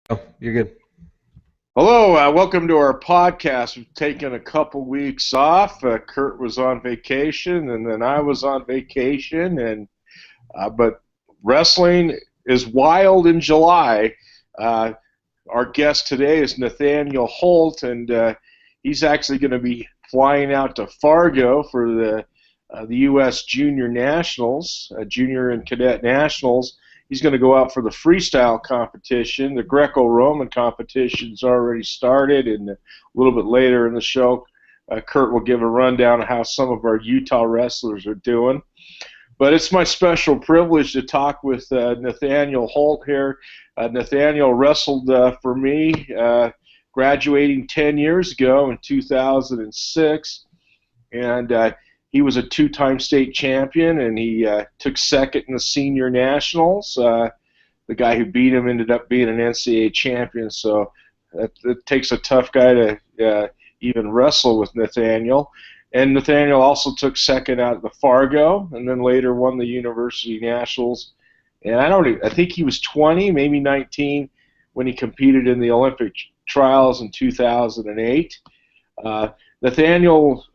Oh, you're good. Hello, welcome to our podcast. We've taken a couple weeks off. Kurt was on vacation, and then I was on vacation, and but wrestling is wild in July. Uh, our guest today is Nathanial Holt, and he's actually going to be flying out to Fargo for the U.S. Junior Nationals, Junior and Cadet Nationals. He's going to go out for the freestyle competition. The Greco-Roman competition's already started, and a little bit later in the show, Kurt will give a rundown of how some of our Utah wrestlers are doing. But it's my special privilege to talk with Nathanial Holt here. Nathanial wrestled for me, graduating 10 years ago in 2006, and he was a two-time state champion, and he took second in the senior nationals. The guy who beat him ended up being an NCAA champion, so it takes a tough guy to even wrestle with Nathanial. And Nathaniel also took second out at the Fargo, and then later won the University Nationals. And I think he was 20, maybe 19, when he competed in the Olympic trials in 2008. Nathaniel,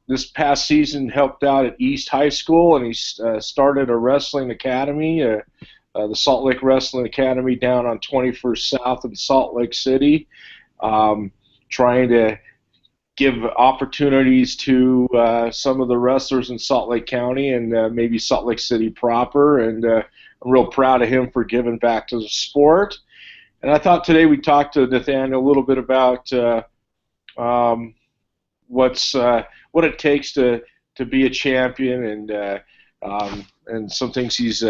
this past season, helped out at East High School, and he started a wrestling academy, the Salt Lake Wrestling Academy down on 21st South in Salt Lake City, trying to give opportunities to some of the wrestlers in Salt Lake County and maybe Salt Lake City proper. And I'm real proud of him for giving back to the sport. And I thought today we'd talk to Nathaniel a little bit about what it takes to be a champion, and some things he's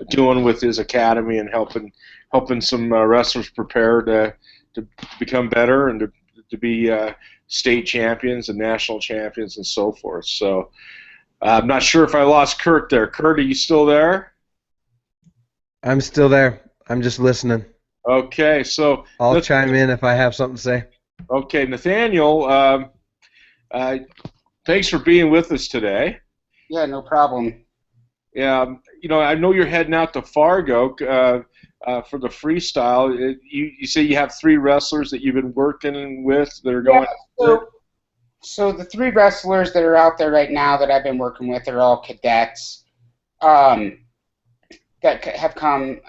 doing with his academy and helping some wrestlers prepare to become better and to be state champions and national champions and so forth. So I'm not sure if I lost Kurt there. Kurt, are you still there? I'm still there. I'm just listening. Okay, so I'll chime in if I have something to say. Okay, Nathaniel, thanks for being with us today. Yeah, no problem. I know you're heading out to Fargo for the freestyle. You say you have three wrestlers that you've been working with that are going. So the three wrestlers that are out there right now that I've been working with are all cadets that have come.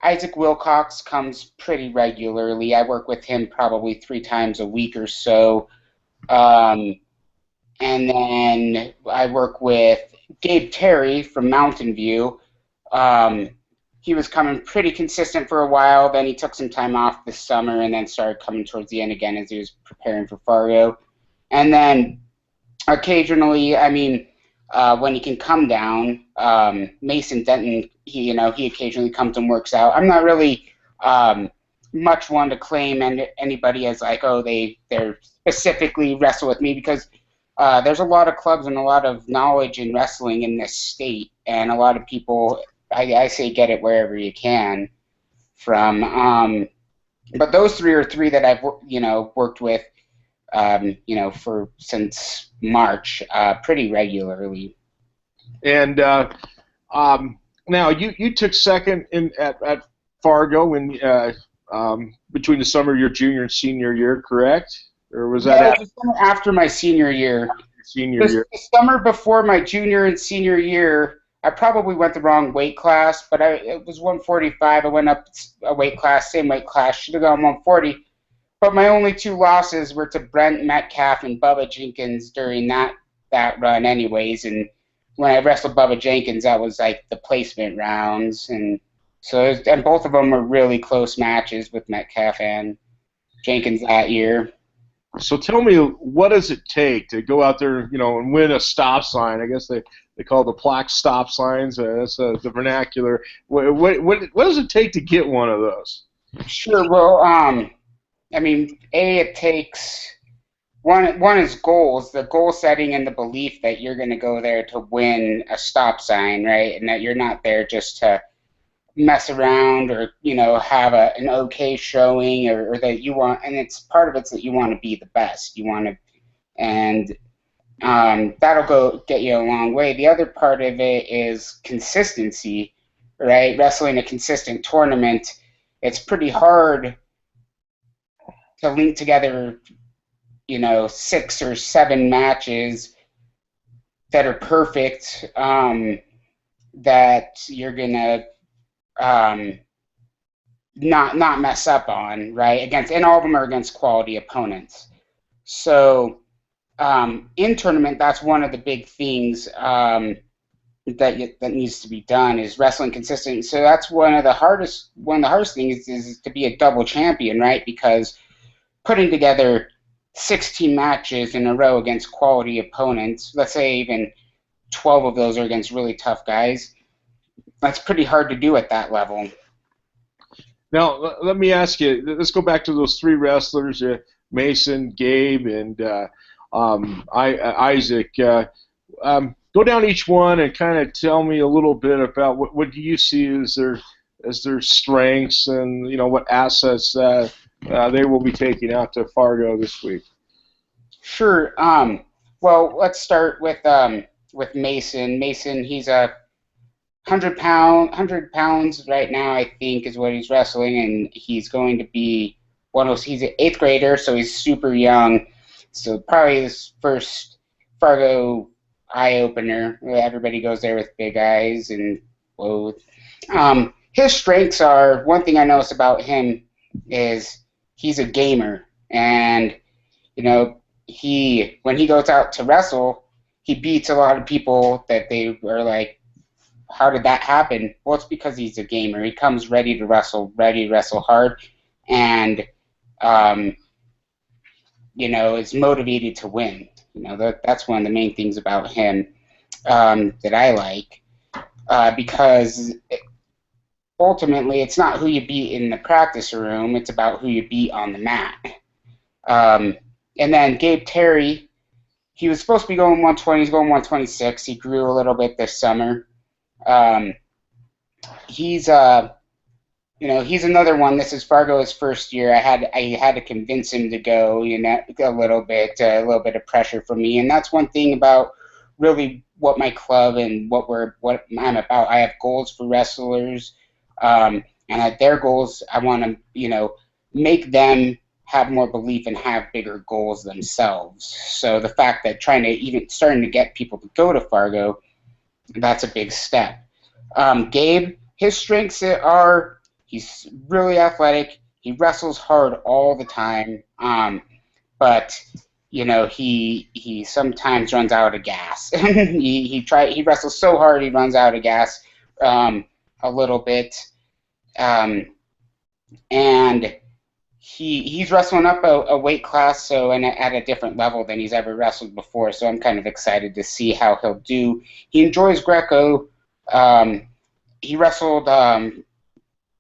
Isaac Wilcox comes pretty regularly. I work with him probably 3 times a week or so. And then I work with Gabe Terry from Mountain View. He was coming pretty consistent for a while. Then he took some time off this summer and then started coming towards the end again as he was preparing for Fargo. And then occasionally, when he can come down, Mason Denton, he occasionally comes and works out. I'm not really much one to claim anybody as like, oh, they're specifically wrestle with me, because there's a lot of clubs and a lot of knowledge in wrestling in this state, and a lot of people, I say, get it wherever you can from. But those three are three that I've worked with since March, pretty regularly. And now you took second at Fargo between the summer of your junior and senior year, correct? Or was that after my senior year? The summer before my junior and senior year, I probably went the wrong weight class, but it was 145. I went up a weight class, same weight class, should have gone 140. But my only 2 losses were to Brent Metcalf and Bubba Jenkins during that run anyways. And when I wrestled Bubba Jenkins, that was like the placement rounds. And and both of them were really close matches with Metcalf and Jenkins that year. So tell me, what does it take to go out there, and win a stop sign? I guess they call the plaque stop signs. That's the vernacular. What does it take to get one of those? Sure. Well, it takes one is goals, the goal setting and the belief that you're going to go there to win a stop sign, right? And that you're not there just to mess around or have an okay showing, or that you want, and it's part of it's that you want to be the best. You want to, and that'll go get you a long way. The other part of it is consistency, right? Wrestling a consistent tournament it's pretty hard to link together, 6 or 7 matches that are perfect, that you're gonna um, not mess up on, right? And all of them are against quality opponents. So in tournament, that's one of the big things that needs to be done is wrestling consistent. So that's one of the hardest things is to be a double champion, right? Because putting together 16 matches in a row against quality opponents, let's say even 12 of those are against really tough guys, that's pretty hard to do at that level. Now, let me ask you, let's go back to those 3 wrestlers, Mason, Gabe, and Isaac. Go down each one and kind of tell me a little bit about what do you see as their strengths and what assets they will be taking out to Fargo this week. Sure. Well, let's start with Mason. Mason, he's a 100 pounds right now, I think, is what he's wrestling, and he's going to be he's an 8th grader, so he's super young. So probably his first Fargo eye opener. Everybody goes there with big eyes and whoa. His strengths are, one thing I noticed about him is he's a gamer, and when he goes out to wrestle, he beats a lot of people that they are like, how did that happen? Well, it's because he's a gamer. He comes ready to wrestle hard, and is motivated to win. That's one of the main things about him that I like, because ultimately it's not who you beat in the practice room, it's about who you beat on the mat. And then Gabe Terry, he was supposed to be going 120, he's going 126. He grew a little bit this summer. He's he's another one. This is Fargo's first year. I had to convince him to go. A little bit of pressure from me, and that's one thing about really what my club and what I'm about. I have goals for wrestlers, and at their goals, I want to make them have more belief and have bigger goals themselves. So the fact that starting to get people to go to Fargo, that's a big step. Gabe, his strengths are he's really athletic. He wrestles hard all the time, but he sometimes runs out of gas. He wrestles so hard he runs out of gas a little bit, and he's wrestling up a weight class, and at a different level than he's ever wrestled before. So I'm kind of excited to see how he'll do. He enjoys Greco. He wrestled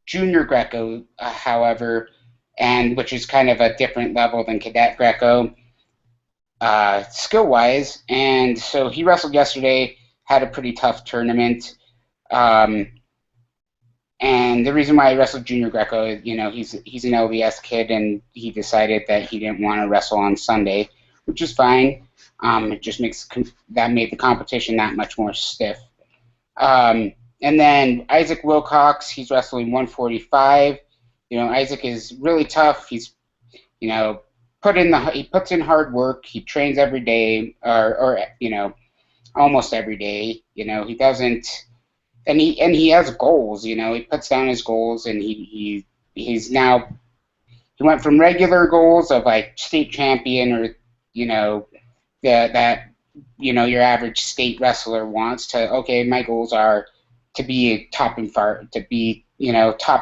junior Greco, however, and which is kind of a different level than cadet Greco, skill-wise. And so he wrestled yesterday, had a pretty tough tournament. And the reason why he wrestled junior Greco, he's an LDS kid, and he decided that he didn't want to wrestle on Sunday, which is fine. It just made the competition that much more stiff. And then Isaac Wilcox, he's wrestling 145. Isaac is really tough. He's, he puts in hard work. He trains every day, or almost every day. He doesn't, and he has goals. He puts down his goals, and he went from regular goals of like state champion, or that your average state wrestler wants, to, okay, my goals are to be a top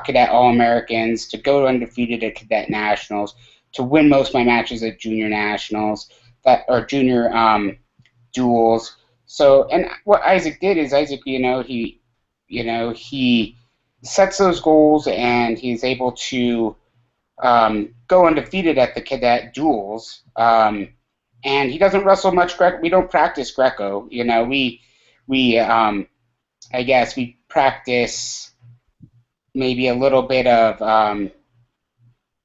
cadet All-Americans, to go undefeated at cadet nationals, to win most of my matches at junior nationals, or junior duels. So, and what Isaac did is he sets those goals, and he's able to go undefeated at the cadet duels. And he doesn't wrestle much Greco. We don't practice Greco. I guess we practice maybe a little bit of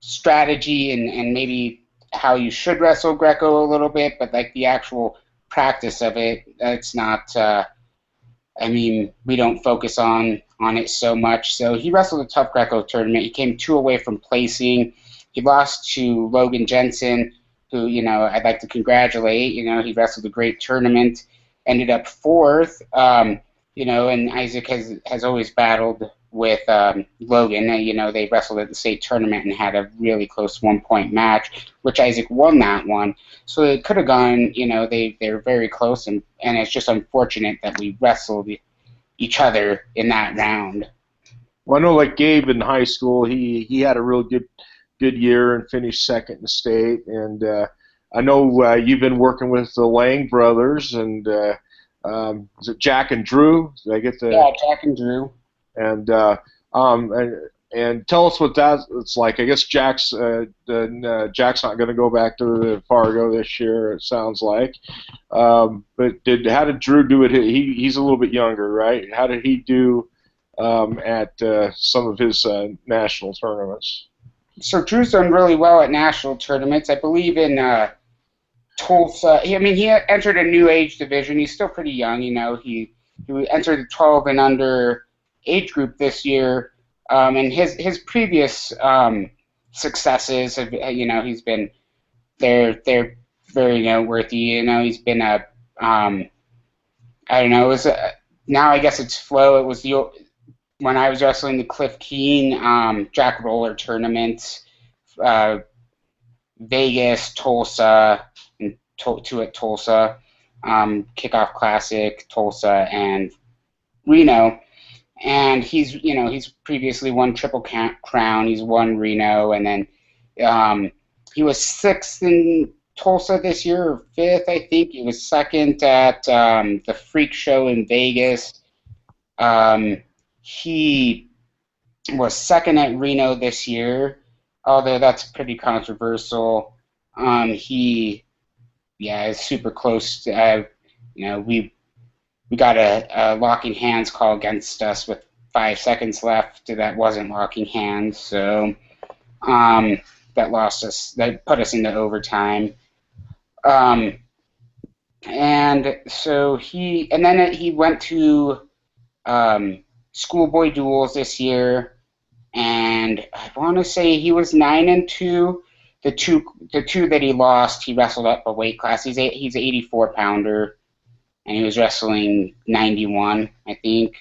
strategy and maybe how you should wrestle Greco a little bit, but like the actual practice of it, it's not. We don't focus on on it so much. So he wrestled a tough Greco tournament. He came 2 away from placing. He lost to Logan Jensen, who, I'd like to congratulate. He wrestled a great tournament, ended up 4th. And Isaac has always battled with Logan. They wrestled at the state tournament and had a really close 1-point match, which Isaac won that one. So it could have gone, they're very close, and it's just unfortunate that we wrestled each other in that round. Well, I know, like Gabe in high school, he had a real good year and finished 2nd in the state. And I know you've been working with the Lang brothers, and is it Jack and Drew? Did I get the? Yeah, Jack and Drew. And tell us what that's like. I guess Jack's not going to go back to Fargo this year. It sounds like. But how did Drew do it? He's a little bit younger, right? How did he do at some of his national tournaments? So Drew's done really well at national tournaments. I believe in Tulsa. He entered a new age division. He's still pretty young. He entered the 12 and under age group this year. And his previous successes have, he's been they're very noteworthy. He's been a I don't know. It was now I guess it's Flow. It was when I was wrestling the Cliff Keen Jack Roller tournaments, Vegas, Tulsa, and 2 at Tulsa, Kickoff Classic, Tulsa, and Reno. And he's previously won Triple Crown. He's won Reno, and then he was 6th in Tulsa this year, or 5th, I think. He was 2nd at the Freak Show in Vegas. He was 2nd at Reno this year, although that's pretty controversial. He is super close to, we got a locking hands call against us with 5 seconds left. That wasn't locking hands, so that put us into overtime. And so he went to schoolboy duels this year, and I want to say he was 9-2. The two that he lost, he wrestled up a weight class. He's 84 pounder, and he was wrestling 91, I think,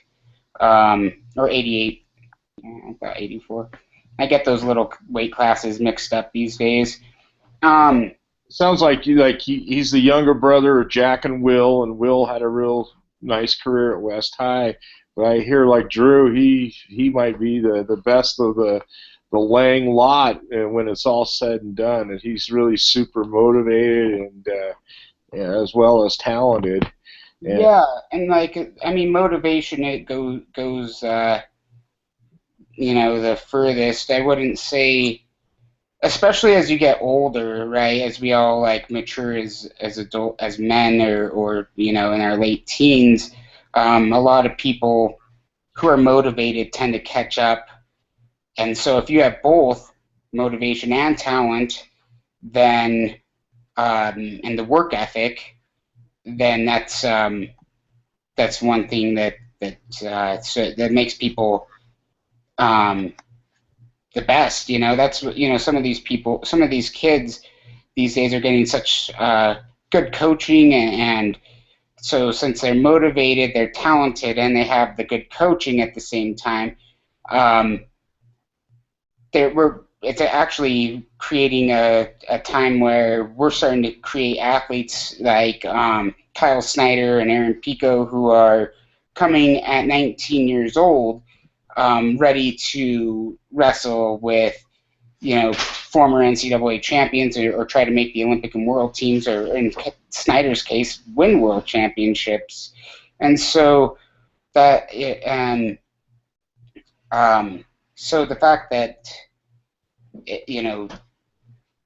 or 88. I thought 84. I get those little weight classes mixed up these days. Sounds like he's the younger brother of Jack and Will had a real nice career at West High. But I hear like Drew, he might be the best of the Lang lot when it's all said and done, and he's really super motivated and as well as talented. And and motivation, it goes the furthest. I wouldn't say, especially as you get older, right? As we all mature as men or in our late teens, a lot of people who are motivated tend to catch up. And so if you have both motivation and talent, then and the work ethic, then that's one thing that makes people the best. That's some of these kids these days are getting such good coaching, and so since they're motivated, they're talented, and they have the good coaching at the same time, it's actually creating a time where we're starting to create athletes like Kyle Snyder and Aaron Pico, who are coming at 19 years old, ready to wrestle with former NCAA champions or try to make the Olympic and world teams, or in Snyder's case, win world championships. And so so the fact that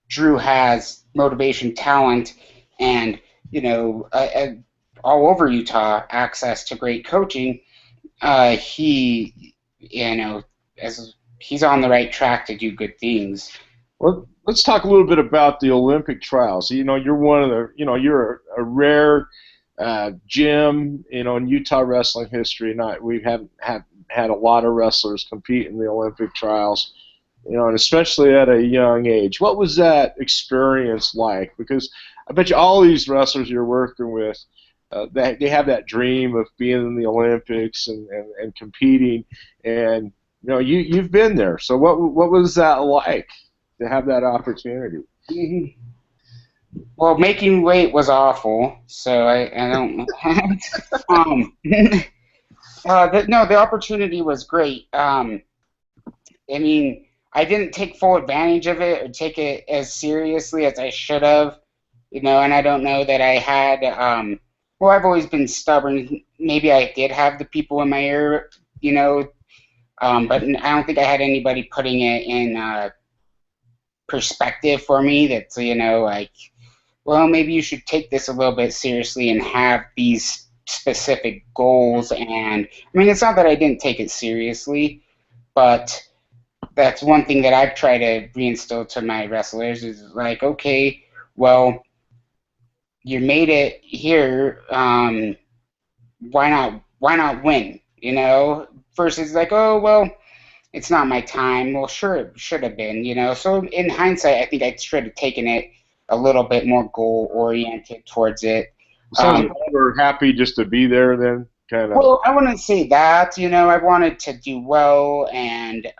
Drew has motivation, talent, and all over Utah access to great coaching, he's on the right track to do good things. Well, let's talk a little bit about the Olympic trials. You're one of the, you're a rare Jim, in Utah wrestling history, we haven't had a lot of wrestlers compete in the Olympic trials, and especially at a young age. What was that experience like? Because I bet you all these wrestlers you're working with, they have that dream of being in the Olympics and competing, and you've been there. So what was that like to have that opportunity? Mhm. Well, making weight was awful, so I don't. No, the opportunity was great. I mean, I didn't take full advantage of it or take it as seriously as I should have, and I don't know that I had. Well, I've always been stubborn. Maybe I did have the people in my ear, but I don't think I had anybody putting it in perspective for me. That's like, well, maybe you should take this a little bit seriously and have these specific goals. And I mean, it's not that I didn't take it seriously, but that's one thing that I've tried to reinstill to my wrestlers is like, okay, well, you made it here. Why not win? Versus like, oh well, it's not my time. Well, sure, it should have been. So in hindsight, I think I should have taken it a little bit more goal oriented towards it. Sounds like you were happy just to be there then, kind of. Well, I wouldn't say that. I wanted to do well and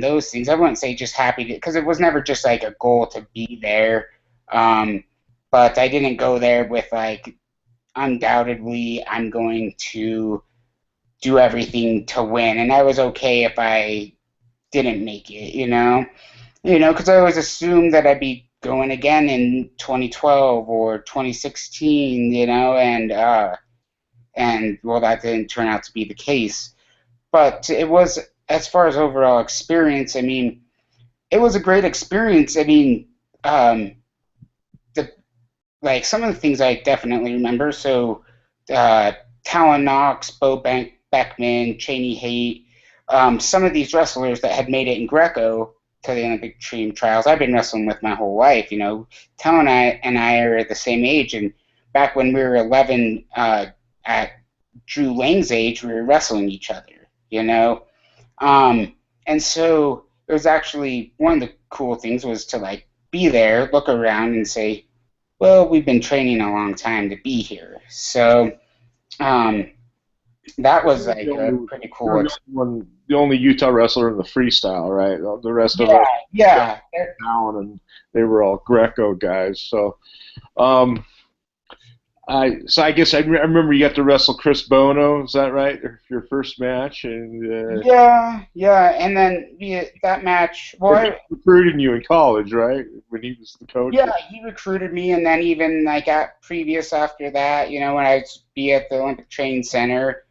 those things. I wouldn't say just happy because it was never just like a goal to be there. But I didn't go there with like undoubtedly I'm going to do everything to win, and I was okay if I didn't make it. Because I always assumed that I'd be going again in 2012 or 2016. And well, that didn't turn out to be the case. But it was, as far as overall experience, I mean, it was a great experience. I mean, like some of the things I definitely remember. So, Talon Knox, Beckman, Cheney Haight, some of these wrestlers that had made it in Greco to the Olympic Dream Trials, I've been wrestling with my whole life. Talon and I are the same age, and back when we were 11 at Drew Lang's age, we were wrestling each other. And so it was actually one of the cool things was to like be there, look around, and say, well, we've been training a long time to be here. So that was like a pretty cool. The only Utah wrestler in the freestyle, right? The rest of us, down, and they were all Greco guys. So, I guess I remember you got to wrestle Chris Bono. Is that right? Your first match, and yeah, and then that match. Well, I recruited you in college, right? When he was the coach. Yeah, he recruited me, and then even like previous after that, when I'd be at the Olympic Training Center,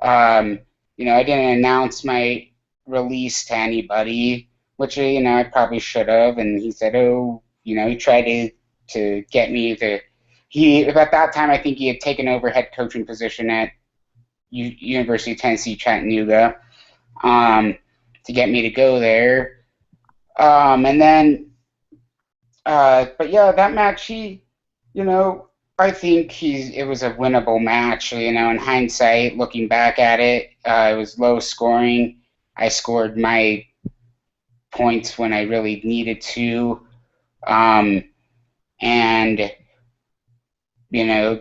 I didn't announce my release to anybody, which I probably should have. And he said, oh, he tried to get me to. At that time, I think he had taken over head coaching position at University of Tennessee, Chattanooga, to get me to go there. And then, but yeah, that match, I think it was a winnable match. In hindsight, looking back at it, it was low scoring. I scored my points when I really needed to, and.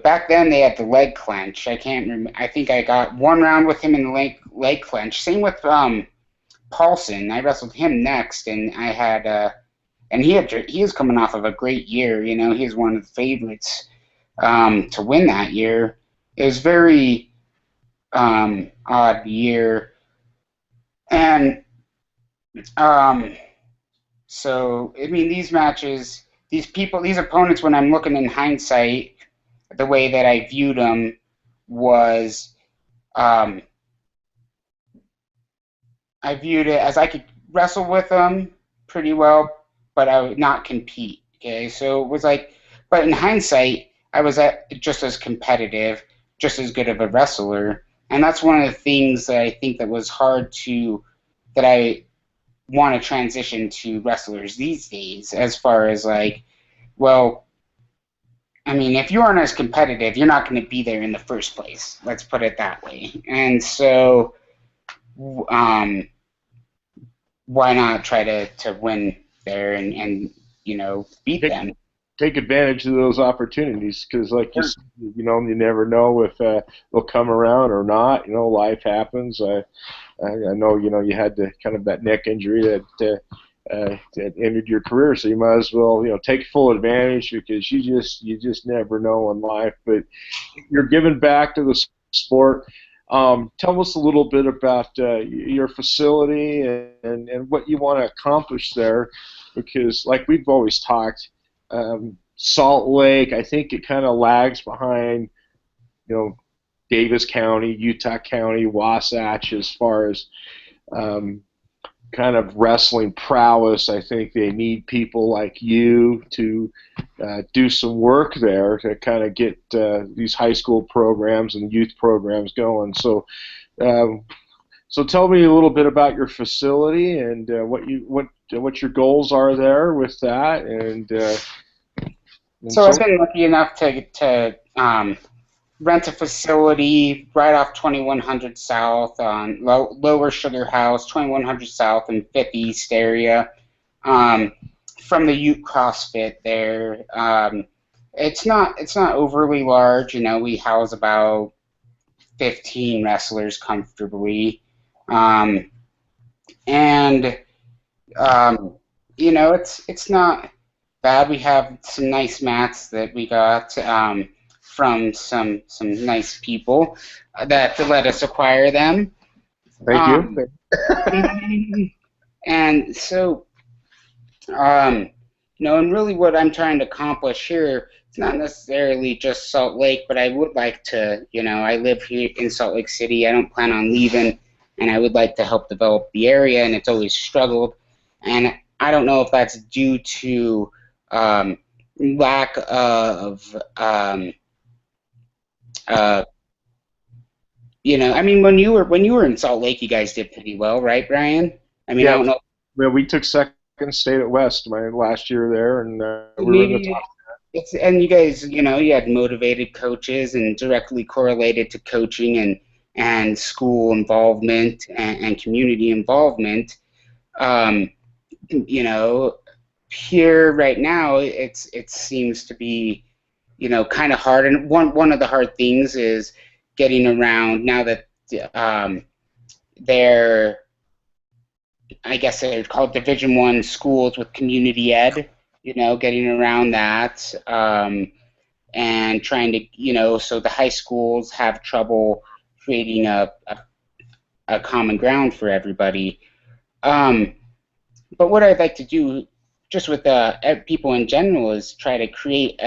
Back then they had the leg clench. I can't remember. I think I got one round with him in the leg clench. Same with Paulson. I wrestled him next, and I had and he was coming off of a great year. He was one of the favorites to win that year. It was very odd year, and so I mean these matches, these opponents. When I'm looking in hindsight. The way that I viewed them was I viewed it as I could wrestle with them pretty well, but I would not compete. Okay, so it was like, but in hindsight, I was just as competitive, just as good of a wrestler, and that's one of the things that I think that was hard that I want to transition to wrestlers these days, as far as like, well, I mean, if you aren't as competitive, you're not going to be there in the first place. Let's put it that way. And so, um, why not try to win there and beat Take them? take advantage of those opportunities because, like you said, you never know if they'll come around or not. Life happens. I know, you had kind of that neck injury that ended your career, so you might as well, take full advantage because you just never know in life. But you're giving back to the sport. Tell us a little bit about your facility and what you want to accomplish there, because like we've always talked, Salt Lake, I think it kind of lags behind, you know, Davis County, Utah County, Wasatch as far as um, kind of wrestling prowess. I think they need people like you to do some work there to kind of get these high school programs and youth programs going. Um, so tell me a little bit about your facility and what your goals are there with that, and So I've so. been lucky enough to rent a facility right off 2100 South on Lower Sugar House, 2100 South and 5th East area. Um, from the Ute CrossFit there. It's not overly large. We house about 15 wrestlers comfortably, um, and it's not bad. We have some nice mats that we got from some nice people that let us acquire them. Thank you. Um, and so, um, and really what I'm trying to accomplish here, it's not necessarily just Salt Lake, but I would like to, I live here in Salt Lake City. I don't plan on leaving, and I would like to help develop the area, and it's always struggled. And I don't know if that's due to lack of, uh, I mean, when you were in Salt Lake, you guys did pretty well, right, Brian? I mean, I Yeah, don't know. we took second state at West my last year there, and we were in the Maybe top. and you guys, you had motivated coaches and directly correlated to coaching and school involvement and community involvement. Um, you know, Here right now, it seems to be, kind of hard. And one of the hard things is getting around now that um, they're, I guess they're called Division One schools with community ed. Getting around that. And trying to, so the high schools have trouble creating a common ground for everybody. Um, but what I'd like to do, just with people in general, is try to create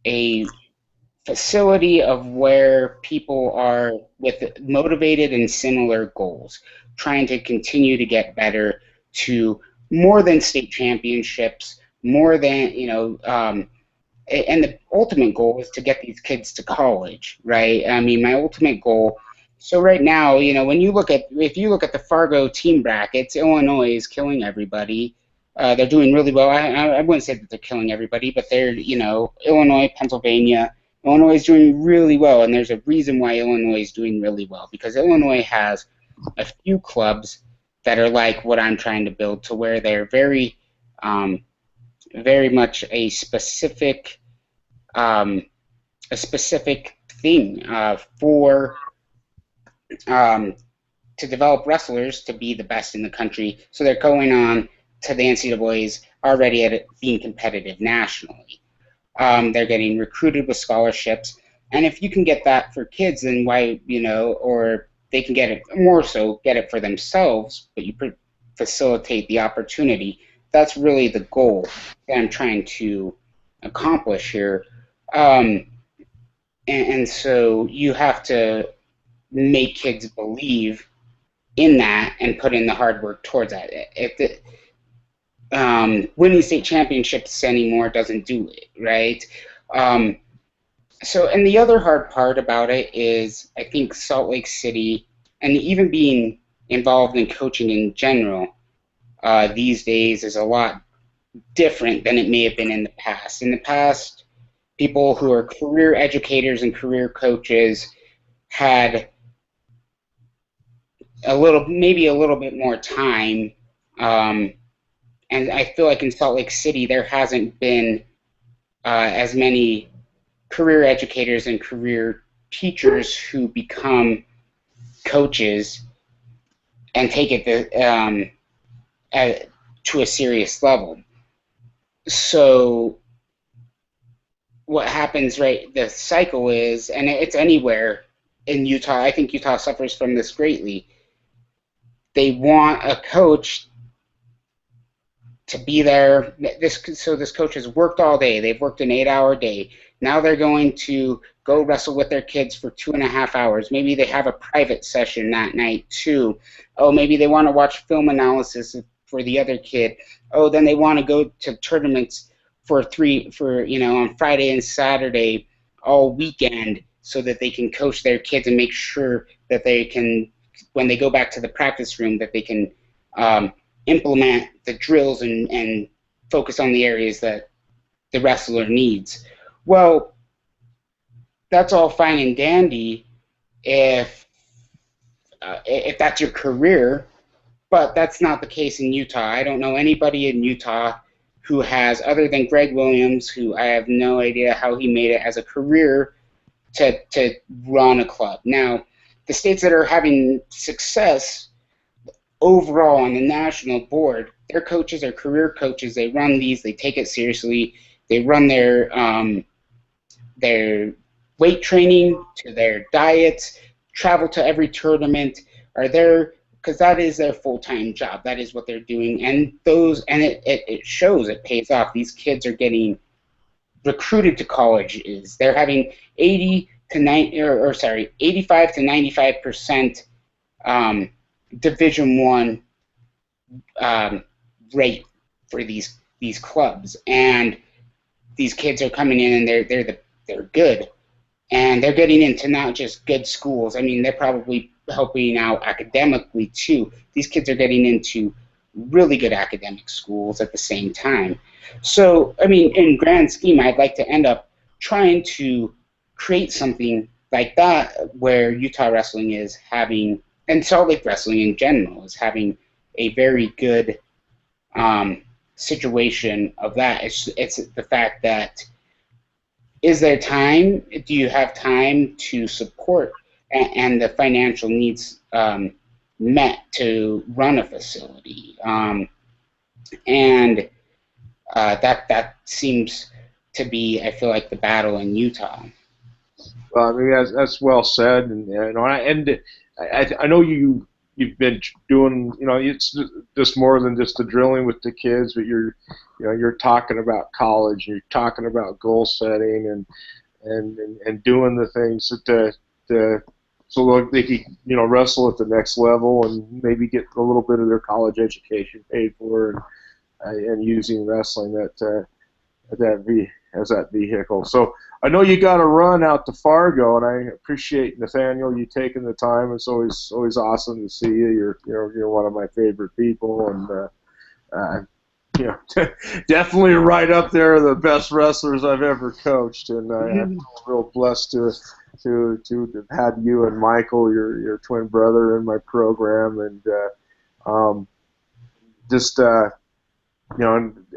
a facility of where people are with motivated and similar goals, trying to continue to get better to more than state championships, more than, and the ultimate goal is to get these kids to college, right? I mean, my ultimate goal. So right now, if you look at the Fargo team brackets, Illinois is killing everybody. They're doing really well. I wouldn't say that they're killing everybody, but they're, Illinois, Pennsylvania. Illinois is doing really well, and there's a reason why Illinois is doing really well, because Illinois has a few clubs that are like what I'm trying to build, to where they're very much um, a specific thing for to develop wrestlers to be the best in the country. So they're going on to the NCAA's already at it being competitive nationally. They're getting recruited with scholarships, and if you can get that for kids, then why, or they can get it more so, get it for themselves, but you facilitate the opportunity. That's really the goal that I'm trying to accomplish here. Um, and so you have to make kids believe in that and put in the hard work towards that. Winning state championships anymore doesn't do it, right? Um, and the other hard part about it is, I think Salt Lake City, and even being involved in coaching in general these days, is a lot. different than it may have been in the past. In the past, people who are career educators and career coaches had maybe a little bit more time. Um, and I feel like in Salt Lake City, there hasn't been as many career educators and career teachers who become coaches and take it to a serious level. So what happens, right, the cycle is, and it's anywhere in Utah, I think Utah suffers from this greatly. They want a coach to be there. So this coach has worked all day. They've worked an 8-hour day. Now they're going to go wrestle with their kids for 2.5 hours. Maybe they have a private session that night too. Oh, maybe they want to watch film analysis for the other kid. Oh, then they want to go to tournaments for on Friday and Saturday all weekend so that they can coach their kids and make sure that they can, when they go back to the practice room, that they can implement the drills and focus on the areas that the wrestler needs. Well, that's all fine and dandy if that's your career, but that's not the case in Utah. I don't know anybody in Utah who has, other than Greg Williams, who I have no idea how he made it as a career to run a club. Now, the states that are having success overall on the national board, their coaches are career coaches. They run these. They take it seriously. They run their weight training to their diets, travel to every tournament, are there because that is their full-time job. That is what they're doing, and it shows. It pays off. These kids are getting recruited to colleges. They're having 85 to 95% Division One rate for these clubs, and these kids are coming in and they're good, and they're getting into not just good schools. I mean, they're probably helping out academically too. These kids are getting into really good academic schools at the same time. So, I mean, in grand scheme, I'd like to end up trying to create something like that where Utah wrestling is having, and Salt Lake wrestling in general is having a very good situation of that. It's the fact that, is there time? Do you have time to support and the financial needs met to run a facility? And that seems to be, I feel like, the battle in Utah. Well, I mean, that's well said, and I know you've been doing, it's just more than just the drilling with the kids, but you're talking about college, you're talking about goal setting and doing the things so they can wrestle at the next level and maybe get a little bit of their college education paid for, and using wrestling as that vehicle. So I know you got to run out to Fargo, and I appreciate, Nathaniel, you taking the time. It's always awesome to see you. You're one of my favorite people, and definitely right up there, the best wrestlers I've ever coached, and I feel real blessed to have had you and Michael, your twin brother, in my program, and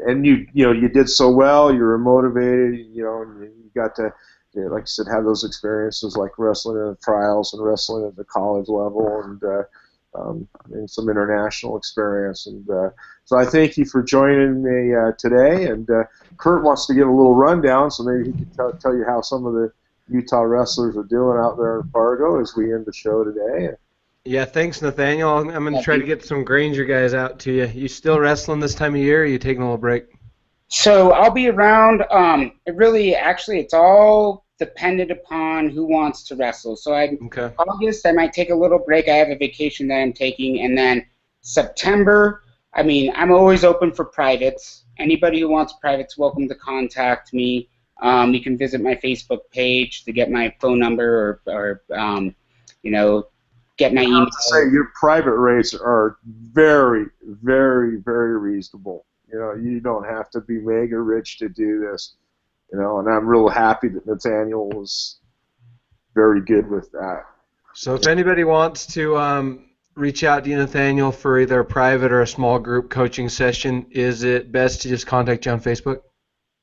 and you did so well. You were motivated, and you got to, like I said, have those experiences like wrestling in the trials and wrestling at the college level, and some international experience. And so I thank you for joining me today. And Kurt wants to give a little rundown, so maybe he can tell you how some of the Utah wrestlers are doing out there in Fargo as we end the show today. Yeah, thanks, Nathaniel. I'm going to try to get some Granger guys out to you. You still wrestling this time of year, or are you taking a little break? So I'll be around. It's all dependent upon who wants to wrestle. So August, I might take a little break. I have a vacation that I'm taking. And then September, I'm always open for privates. Anybody who wants privates, welcome to contact me. You can visit my Facebook page to get my phone number or get my email. I have to say, your private rates are very, very, very reasonable. you don't have to be mega rich to do this. And I'm real happy that Nathaniel was very good with that. So if anybody wants to reach out to you, Nathaniel, for either a private or a small group coaching session, is it best to just contact you on Facebook?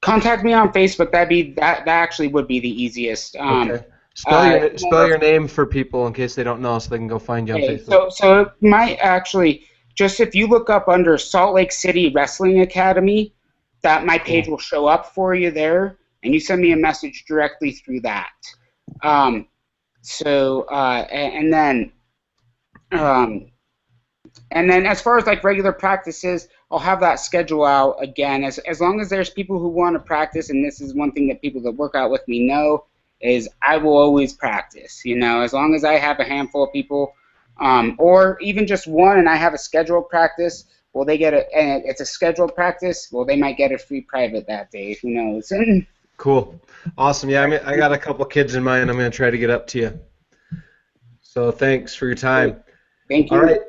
Contact me on Facebook. That actually would be the easiest. Okay. Spell your name for people in case they don't know, so they can go find you on Okay, Facebook. so it might actually, just if you look up under Salt Lake City Wrestling Academy, that my page will show up for you there, and you send me a message directly through that. And then as far as like regular practices, I'll have that schedule out again. As long as there's people who want to practice, and this is one thing that people that work out with me know, is I will always practice. As long as I have a handful of people, or even just one, and I have a scheduled practice, well, they get and it's a scheduled practice, well, they might get a free private that day. Who knows? Cool. Awesome. Yeah, I got a couple kids in mind I'm going to try to get up to you. So thanks for your time. Thank you. All right.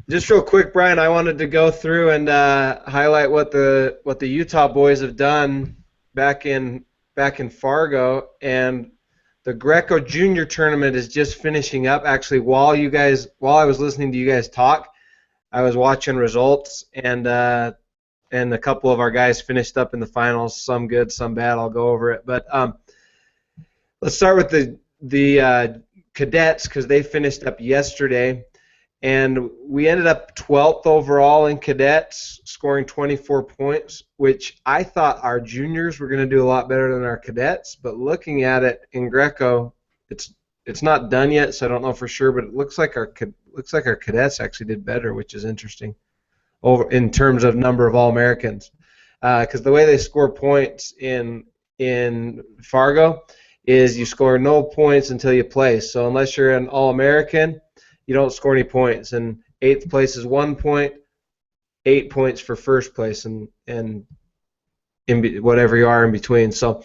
Just real quick, Brian, I wanted to go through and highlight what the Utah boys have done back in Fargo, and the Greco Junior tournament is just finishing up. Actually, while I was listening to you guys talk, I was watching results, and a couple of our guys finished up in the finals. Some good, some bad. I'll go over it, but let's start with the cadets because they finished up yesterday. And we ended up 12th overall in cadets, scoring 24 points, which I thought our juniors were going to do a lot better than our cadets. But looking at it in Greco, it's not done yet, so I don't know for sure. But it looks like our cadets actually did better, which is interesting, in terms of number of All-Americans, because the way they score points in Fargo is you score no points until you place. So unless you're an All-American, you don't score any points, and 8th place is 1 point, 8 points for first place, and whatever you are in between. So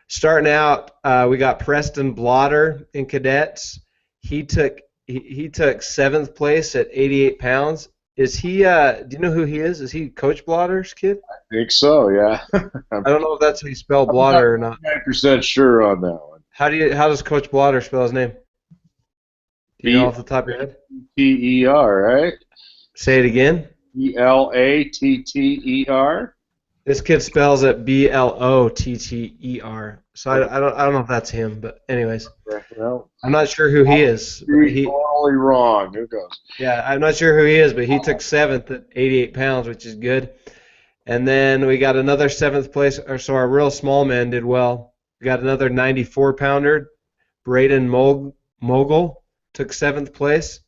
starting out, we got Preston Blotter in cadets. He took 7th place at 88 pounds. Is he? Do you know who he is? Is he Coach Blotter's kid? I think so. Yeah. I don't know if that's how you spell Blotter or not. I'm 9% sure on that one. How does Coach Blotter spell his name? Do you know off the top of your head? T-E-R, right? Say it again. E-L-A-T-T-E-R. This kid spells it B-L-O-T-T-E-R. So I don't know if that's him, but anyways, Well, I'm not sure who he is. totally wrong. Here goes. Yeah, I'm not sure who he is, but he took 7th at 88 pounds, which is good. And then we got another 7th place. So our real small men did well. We got another 94-pounder, Braden Mogul. Took 7th place.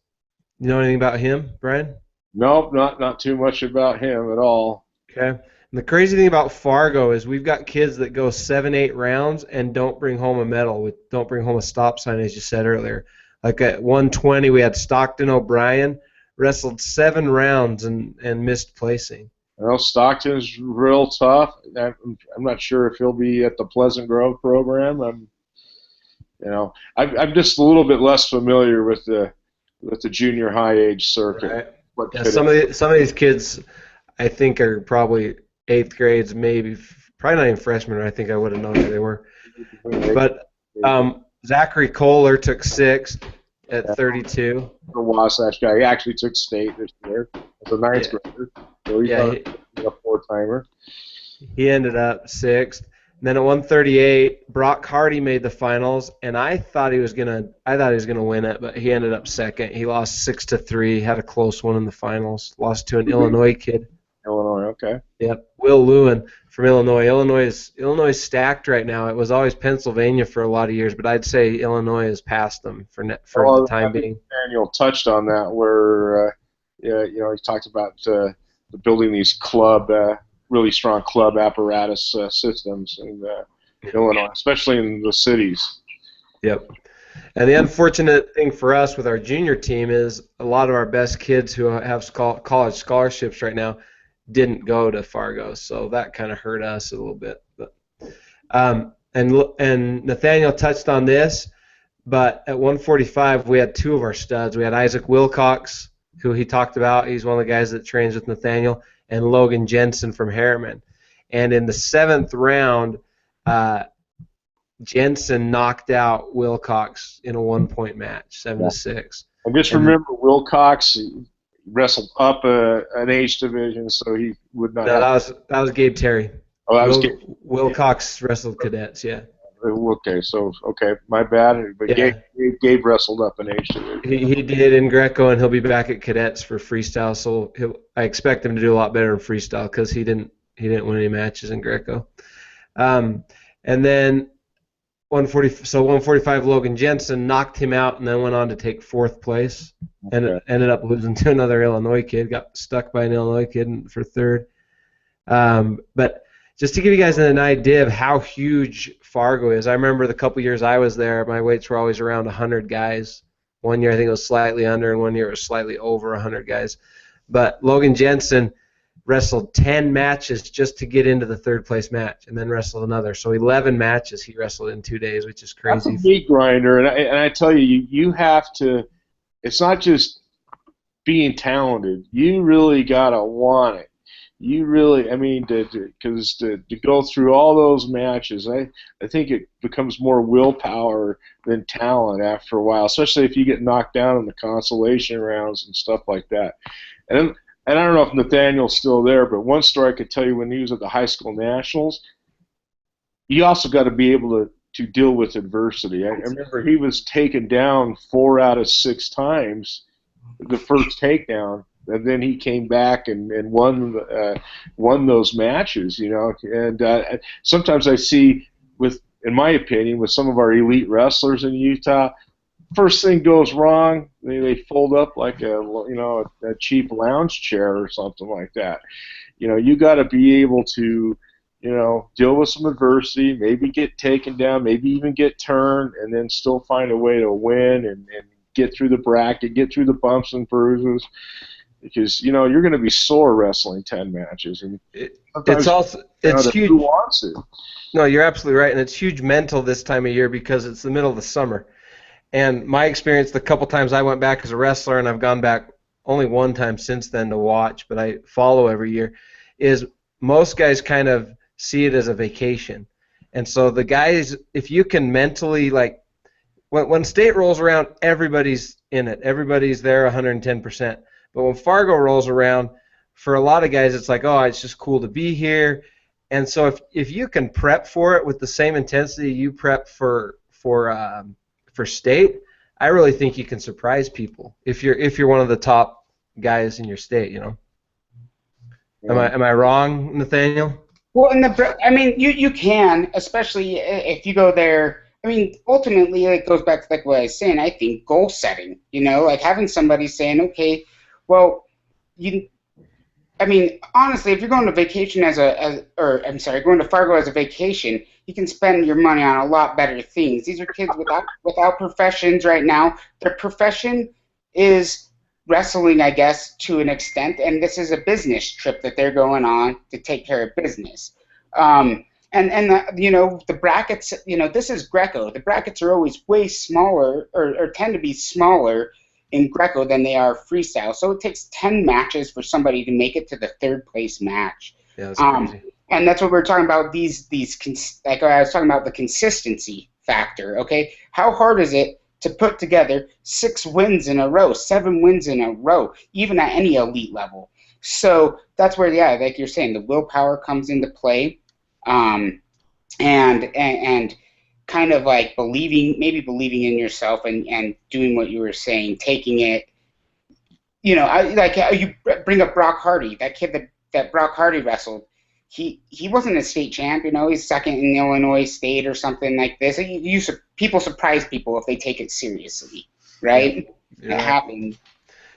You know anything about him, Brian? Nope, not too much about him at all. Okay. And the crazy thing about Fargo is we've got kids that go 7-8 rounds and don't bring home a medal. Don't bring home a stop sign, as you said earlier. Like at 120, we had Stockton O'Brien, wrestled 7 rounds and missed placing. Well, Stockton's real tough. I'm not sure if he'll be at the Pleasant Grove program. I'm just a little bit less familiar with the junior high age circuit. Right. Yeah, some of these kids, I think, are probably 8th grades, probably not even freshmen. I think I would have known who they were. But Zachary Kohler took 6th at 32. The Wasatch guy. He actually took state this year as a 9th grader. So he's a 4-timer. He ended up 6th. And then at 138, Brock Hardy made the finals, and I thought he was gonna win it, but he ended up 2nd. He lost 6-3, had a close one in the finals. Lost to an Illinois kid. Illinois, okay. Yep, Will Lewin from Illinois. Illinois is stacked right now. It was always Pennsylvania for a lot of years, but I'd say Illinois has passed them for the time being. Daniel touched on that, where he talked about building these really strong club apparatus systems in Illinois, especially in the cities. Yep. And the unfortunate thing for us with our junior team is a lot of our best kids who have college scholarships right now didn't go to Fargo, so that kind of hurt us a little bit. But and Nathaniel touched on this, but at 145 we had 2 of our studs. We had Isaac Wilcox, who he talked about. He's one of the guys that trains with Nathaniel. and Logan Jensen from Harriman. And in the 7th round, Jensen knocked out Wilcox in a 1-point match, 7-6. I just And remember Wilcox wrestled up an age division, so he would not no, have. that was Gabe Terry. Oh, that was Gabe. Wilcox wrestled cadets, yeah. Okay, my bad. But Yeah. Gabe wrestled up an age division. He did in Greco, and he'll be back at cadets for freestyle. So I expect him to do a lot better in freestyle because he didn't win any matches in Greco. And then 145 Logan Jensen knocked him out, and then went on to take 4th place, and ended up losing to another Illinois kid. Got stuck by an Illinois kid for 3rd. But just to give you guys an idea of how huge Fargo is, I remember the couple years I was there, my weights were always around 100 guys. One year I think it was slightly under, and one year it was slightly over 100 guys. But Logan Jensen wrestled 10 matches just to get into the 3rd place match, and then wrestled another. So 11 matches he wrestled in 2 days, which is crazy. That's a meat grinder, and I tell you, you have to. It's not just being talented. You really gotta want it. You really, I mean, because to go through all those matches, I think it becomes more willpower than talent after a while, especially if you get knocked down in the consolation rounds and stuff like that. And I don't know if Nathaniel's still there, but one story I could tell you when he was at the high school nationals, you also got to be able to deal with adversity. I remember he was taken down 4 out of 6 times, the first takedown. And then he came back and won those matches, you know. And sometimes I see, in my opinion, with some of our elite wrestlers in Utah, first thing goes wrong, they fold up like a cheap lounge chair or something like that. You know, you got to be able to, deal with some adversity, maybe get taken down, maybe even get turned, and then still find a way to win and get through the bracket, get through the bumps and bruises. Because you're going to be sore wrestling 10 matches, and it's huge. Who wants it? No, you're absolutely right, and it's huge mental this time of year because it's the middle of the summer. And my experience, the couple times I went back as a wrestler, and I've gone back only one time since then to watch, but I follow every year, is most guys kind of see it as a vacation. And so the guys, if you can mentally, like, when state rolls around, everybody's in it. Everybody's there 110%. But when Fargo rolls around, for a lot of guys, it's like, oh, it's just cool to be here. And so if you can prep for it with the same intensity you prep for state, I really think you can surprise people if you're one of the top guys in your state. Yeah. Am I wrong, Nathaniel? Well, you can, especially if you go there. I mean, ultimately, it goes back to like what I was saying. I think goal setting. Like having somebody saying, okay. Well, honestly, if you're going to vacation going to Fargo as a vacation, you can spend your money on a lot better things. These are kids without professions right now. Their profession is wrestling, I guess, to an extent, and this is a business trip that they're going on to take care of business. The brackets, this is Greco. The brackets are always way smaller, or tend to be smaller in Greco than they are freestyle. So it takes 10 matches for somebody to make it to the 3rd place match. Yeah, that's crazy. And that's what we're talking about, like I was talking about, the consistency factor, okay? How hard is it to put together 6 wins in a row, 7 wins in a row, even at any elite level? So that's where, like you're saying, the willpower comes into play, and kind of like believing in yourself and doing what you were saying, taking it. You bring up Brock Hardy, that kid that Brock Hardy wrestled. He wasn't a state champ, he's 2nd in Illinois State or something like this. People surprise people if they take it seriously, right? Yeah. It happened.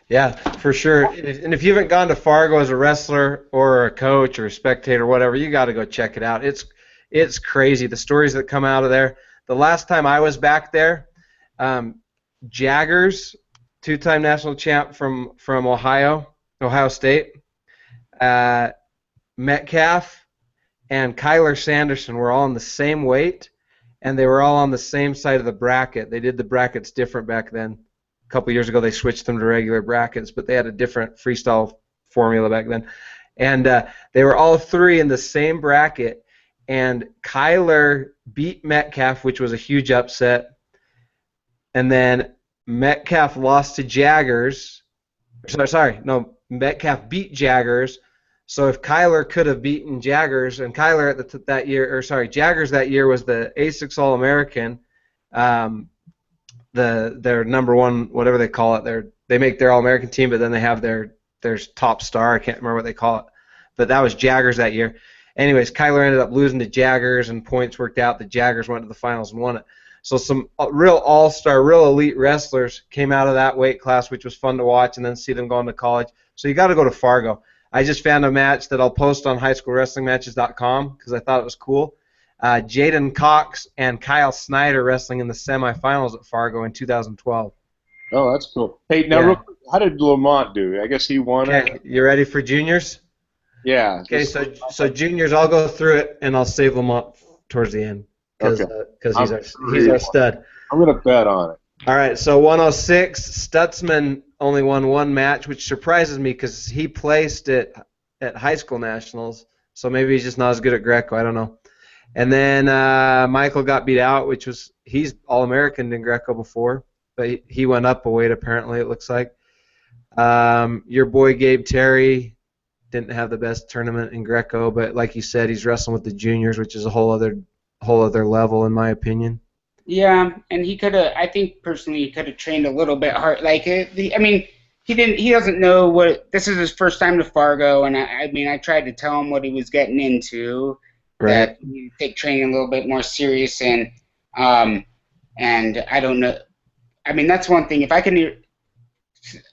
Yeah, for sure. And if you haven't gone to Fargo as a wrestler or a coach or a spectator or whatever, you got to go check it out. It's crazy, the stories that come out of there. The last time I was back there, Jaggers, 2-time national champ from Ohio State, Metcalf, and Kyler Sanderson were all in the same weight, and they were all on the same side of the bracket. They did the brackets different back then. A couple years ago, they switched them to regular brackets, but they had a different freestyle formula back then. And they were all three in the same bracket, and Kyler beat Metcalf, which was a huge upset, and then Metcalf lost to Jaggers. Sorry, no, Metcalf beat Jaggers. So if Kyler could have beaten Jaggers, and Kyler at that year, or sorry, Jaggers that year was the A6 All-American, their number one, whatever they call it. They make their All-American team, but then they have their top star. I can't remember what they call it, but that was Jaggers that year. Anyways, Kyler ended up losing to Jaggers, and points worked out. The Jaggers went to the finals and won it. So some real all-star, real elite wrestlers came out of that weight class, which was fun to watch, and then see them going to college. So you got to go to Fargo. I just found a match that I'll post on highschoolwrestlingmatches.com because I thought it was cool. Jaden Cox and Kyle Snyder wrestling in the semifinals at Fargo in 2012. Oh, that's cool. Hey, now, Yeah. real quick, how did Lamont do? I guess he won Okay, it. you ready for juniors? Yeah. Okay, so juniors, I'll go through it, and I'll save Lamont towards the end because he's our stud. I'm going to bet on it. All right, so 106, Stutzman only won one match, which surprises me because he placed at high school nationals, so maybe he's just not as good at Greco. I don't know. And then Michael got beat out, he's All-American in Greco before, but he went up a weight apparently, it looks like. Your boy Gabe Terry didn't have the best tournament in Greco, but like you said, he's wrestling with the juniors, which is a whole other level in my opinion. Yeah, and he could have. I think personally, he could have trained a little bit hard. Like, I mean, he didn't. He doesn't know what. This is his first time to Fargo, and I mean, I tried to tell him what he was getting into. Right. That you take training a little bit more serious, and I don't know. I mean, that's one thing. If I can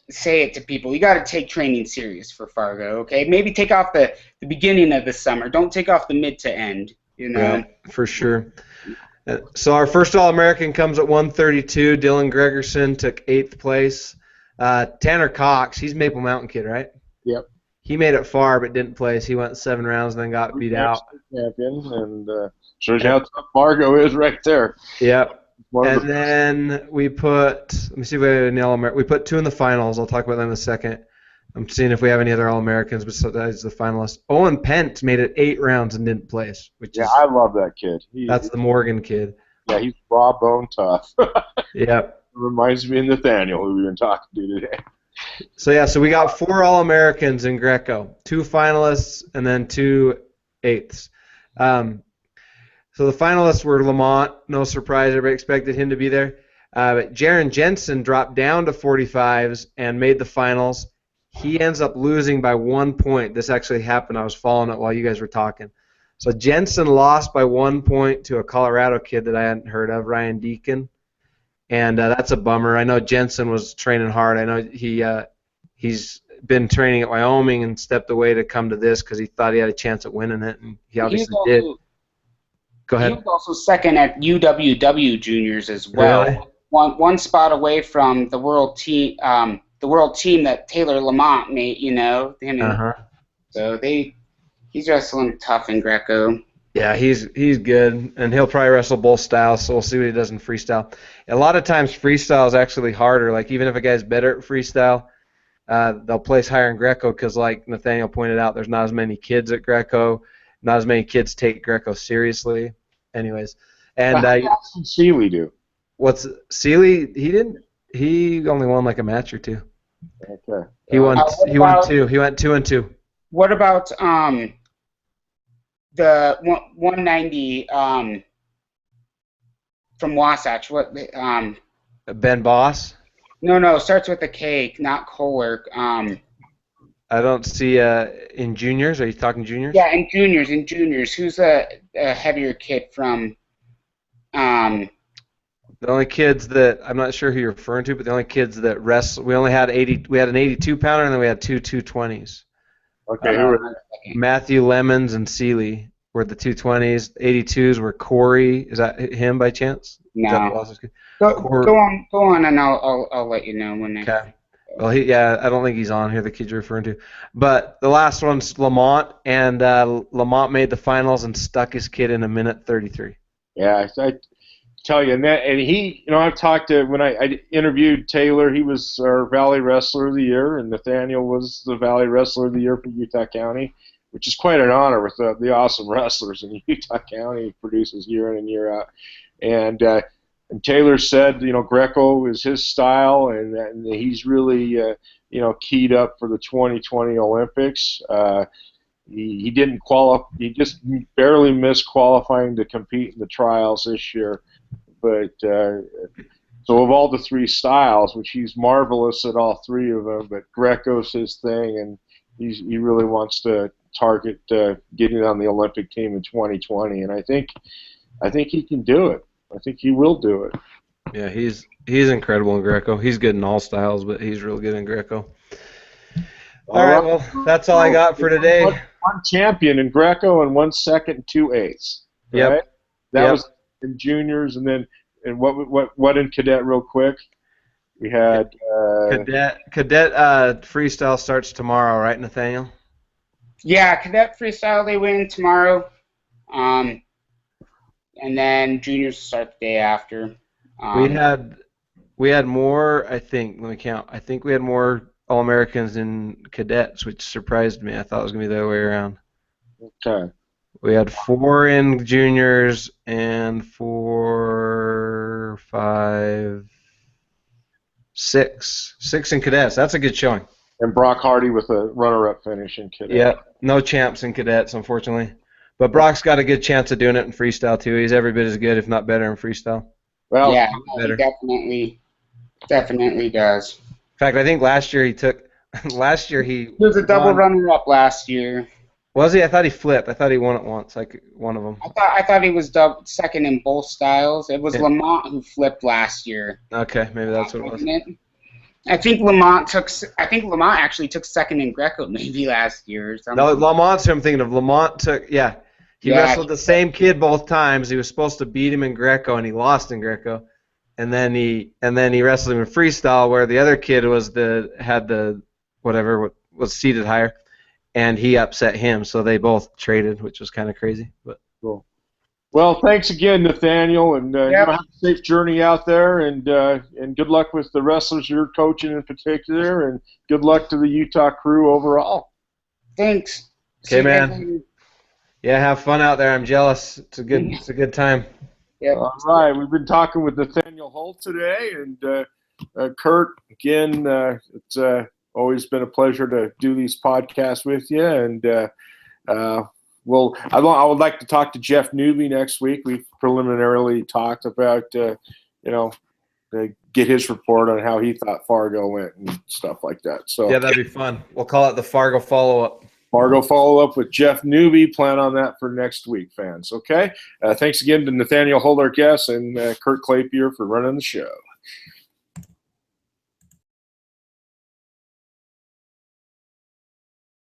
say it to people, you got to take training serious for Fargo. Okay, maybe take off the beginning of the summer. Don't take off the mid to end. You know. Right, for sure. So our first All-American comes at 132. Dylan Gregerson took 8th place. Tanner Cox, he's Maple Mountain kid, right? Yep. He made it far but didn't place. He went 7 rounds and then got beat out. Champion, and shows you how tough Fargo is right there. Yep. And then we put, let me see if we have any All-American. We put 2 in the finals. I'll talk about them in a second. I'm seeing if we have any other All-Americans besides the finalists. Owen Pent made it 8 rounds and didn't place. I love that kid. That's the Morgan kid. Yeah, he's raw bone tough. Yep. Reminds me of Nathaniel, who we've been talking to today. So we got 4 All-Americans in Greco, 2 finalists, and then 2 eighths. So the finalists were Lamont, no surprise, everybody expected him to be there. But Jaron Jensen dropped down to 45s and made the finals. He ends up losing by 1 point. This actually happened. I was following it while you guys were talking. So Jensen lost by 1 point to a Colorado kid that I hadn't heard of, Ryan Deacon. And that's a bummer. I know Jensen was training hard. I know he's been training at Wyoming and stepped away to come to this because he thought he had a chance at winning it, and he obviously did. Go ahead. He was also second at UWW juniors as well. Really? One spot away from the world team. The world team that Taylor Lamont made, So he's wrestling tough in Greco. Yeah, he's good, and he'll probably wrestle both styles, so we'll see what he does in freestyle. A lot of times freestyle is actually harder. Like, even if a guy's better at freestyle, they'll place higher in Greco because, like Nathaniel pointed out, there's not as many kids at Greco. Not as many kids take Greco seriously. Anyways. And how did Seeley do? What's Seeley? He only won like a match or 2. Okay. He won 2. He went 2 and 2. What about the 190 from Wasatch? What Ben Boss? No, starts with a K, not Kohler. I don't see in juniors. Are you talking juniors? Yeah, in juniors. Who's a heavier kid from? The only kids that I'm not sure who you're referring to, but the only kids that wrestle, we only had 80. We had an 82 pounder, and then we had 2 220s. Okay. Matthew Lemons and Seeley were the 220s. 82s were Corey. Is that him by chance? No. Go on, and I'll let you know when. Okay. Well, I don't think he's on here. The kid you're referring to, but the last one's Lamont, and Lamont made the finals and stuck his kid in a minute 33. Yeah, tell you, and he, I've talked to, when I interviewed Taylor, he was our Valley Wrestler of the Year, and Nathaniel was the Valley Wrestler of the Year for Utah County, which is quite an honor with the awesome wrestlers in Utah County he produces year in and year out. And Taylor said, Greco is his style, and he's really, keyed up for the 2020 Olympics. He didn't qualify. He just barely missed qualifying to compete in the trials this year. But so of all the three styles, which he's marvelous at all three of them, but Greco's his thing, and he really wants to target getting on the Olympic team in 2020. And I think he can do it. I think he will do it. Yeah, he's incredible in Greco. He's good in all styles, but he's real good in Greco. All right, well, that's all I got for today. One champion in Greco and 1 second and 2 eighths. Right? Yep. That was in juniors, and then what in cadet real quick? We had cadet freestyle starts tomorrow, right, Nathaniel? Yeah, cadet freestyle they win tomorrow, and then juniors start the day after. We had more. I think. Let me count. I think we had more All-Americans in cadets, which surprised me. I thought it was gonna be the other way around. Okay. We had 4 in juniors and 4, 5, 6. 6 in cadets. That's a good showing. And Brock Hardy with a runner-up finish in cadet. Yeah, no champs in cadets, unfortunately. But Brock's got a good chance of doing it in freestyle too. He's every bit as good, if not better, in freestyle. Well, yeah, he definitely does. In fact, I think last year he was a double runner-up last year. Was he? I thought he flipped. I thought he won it once, like one of them. I thought he was second in both styles. It was Lamont who flipped last year. Okay, maybe that's what it was. I think Lamont actually took second in Greco maybe last year or something. No, Lamont's who I'm thinking of. Lamont took, he wrestled the same kid both times. He was supposed to beat him in Greco, and he lost in Greco. And then he wrestled him in freestyle, where the other kid was was seated higher, and he upset him. So they both traded, which was kind of crazy. But cool. Well, thanks again, Nathaniel, and have a safe journey out there, and good luck with the wrestlers you're coaching in particular, and good luck to the Utah crew overall. Thanks. Okay, man. Yeah, have fun out there. I'm jealous. It's a good time. Yep. All right, we've been talking with Nathaniel Holt today, and Kurt. Again, it's always been a pleasure to do these podcasts with you, and I would like to talk to Jeff Newby next week. We've preliminarily talked about get his report on how he thought Fargo went and stuff like that. So yeah, that'd be fun. We'll call it the Fargo follow-up. Fargo follow-up with Jeff Newby. Plan on that for next week, fans. Okay? Thanks again to Nathaniel Holt, our guest, and Kurt Claypier for running the show.